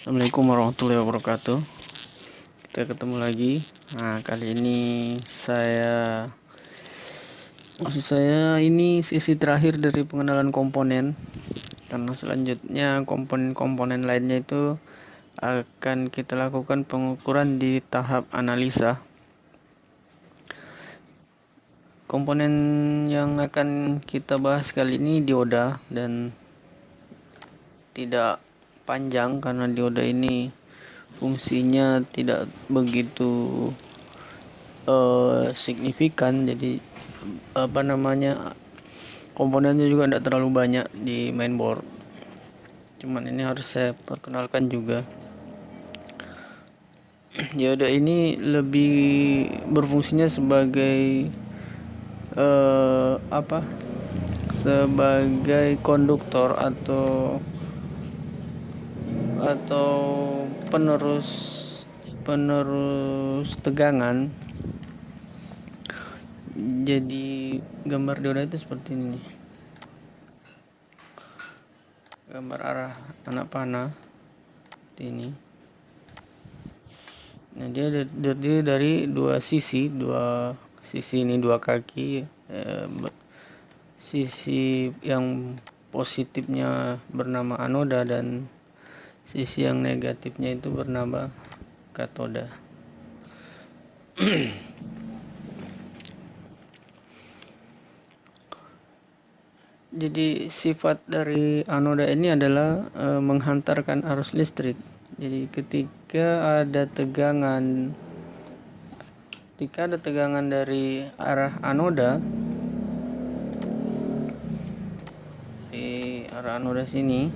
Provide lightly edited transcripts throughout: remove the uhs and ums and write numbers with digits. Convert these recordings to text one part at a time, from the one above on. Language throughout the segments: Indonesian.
Assalamualaikum warahmatullahi wabarakatuh. Kita ketemu lagi. Nah, kali ini ini sesi terakhir dari pengenalan komponen. Karena selanjutnya komponen-komponen lainnya itu akan kita lakukan pengukuran di tahap analisa. Komponen yang akan kita bahas kali ini dioda, dan tidak panjang karena dioda ini fungsinya tidak begitu signifikan. Jadi komponennya juga tidak terlalu banyak di mainboard. Cuman ini harus saya perkenalkan juga. Dioda ini lebih berfungsinya sebagai sebagai konduktor atau penerus tegangan. Jadi gambar dioda itu seperti ini nih. Gambar arah anak panah ini. Nah, dia dari dua sisi ini, dua kaki. Sisi yang positifnya bernama anoda dan sisi yang negatifnya itu bernama katoda. Jadi sifat dari anoda ini adalah menghantarkan arus listrik. Jadi ketika ada tegangan dari arah anoda, di arah anoda sini,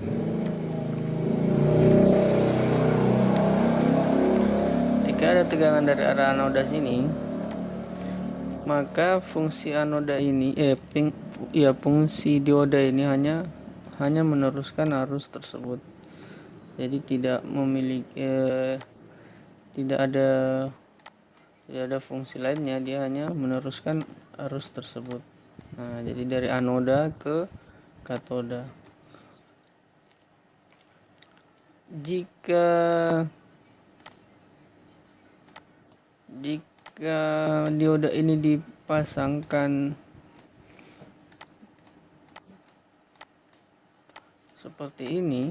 maka fungsi fungsi dioda ini hanya meneruskan arus tersebut. Jadi tidak ada fungsi lainnya, dia hanya meneruskan arus tersebut. Nah, jadi dari anoda ke katoda. Jika dioda ini dipasangkan seperti ini,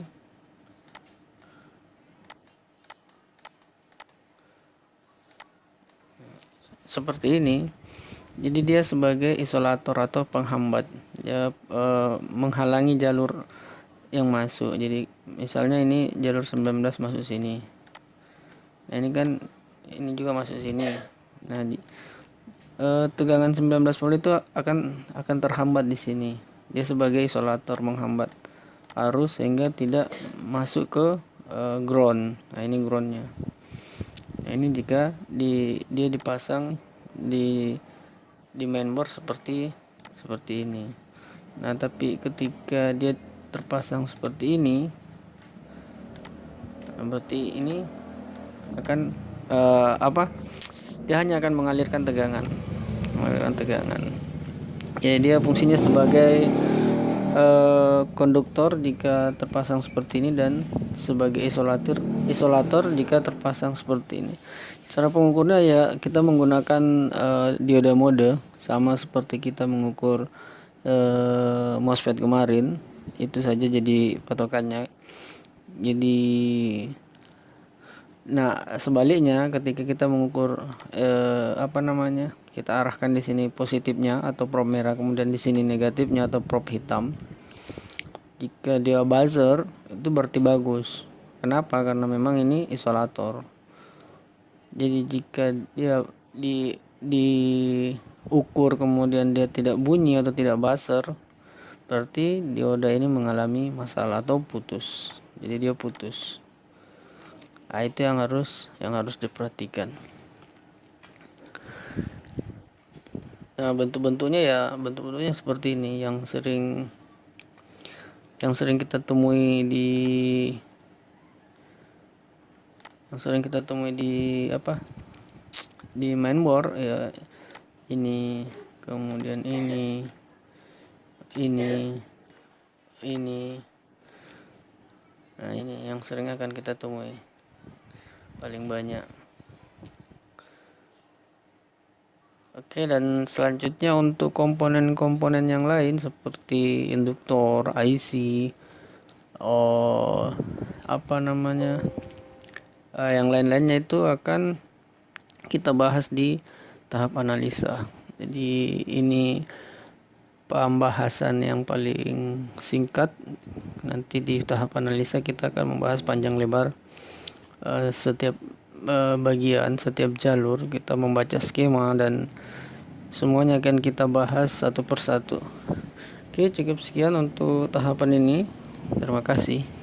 jadi dia sebagai isolator atau penghambat. Dia menghalangi jalur yang masuk. Jadi misalnya ini jalur 19 masuk sini. Nah, ini kan ini juga masuk sini. Nah, tegangan 19 volt itu akan terhambat di sini. Dia sebagai isolator, menghambat arus sehingga tidak masuk ke ground. Nah, ini groundnya. Nah, ini jika dia dipasang di mainboard seperti ini. Nah, tapi ketika dia terpasang seperti ini, berarti ini akan dia hanya akan mengalirkan tegangan. Jadi dia fungsinya sebagai konduktor jika terpasang seperti ini, dan sebagai isolator jika terpasang seperti ini. Cara pengukurnya ya kita menggunakan dioda mode, sama seperti kita mengukur MOSFET kemarin. Itu saja jadi patokannya. Jadi sebaliknya ketika kita mengukur kita arahkan di sini positifnya atau probe merah, kemudian di sini negatifnya atau probe hitam. Jika dia buzzer itu berarti bagus. Kenapa? Karena memang ini isolator. Jadi jika dia diukur kemudian dia tidak bunyi atau tidak buzzer, berarti dioda ini mengalami masalah atau putus. Jadi dia putus. Nah, itu yang harus diperhatikan. Nah, bentuk-bentuknya seperti ini, yang sering kita temui di mainboard ya. Ini, kemudian ini, Nah, ini yang sering akan kita temui paling banyak. Oke, dan selanjutnya untuk komponen-komponen yang lain seperti induktor, IC, yang lain-lainnya itu akan kita bahas di tahap analisa. Jadi ini pembahasan yang paling singkat. Nanti di tahap analisa kita akan membahas panjang lebar setiap bagian, setiap jalur. Kita membaca skema dan semuanya akan kita bahas satu persatu. Oke, cukup sekian untuk tahapan ini. Terima kasih.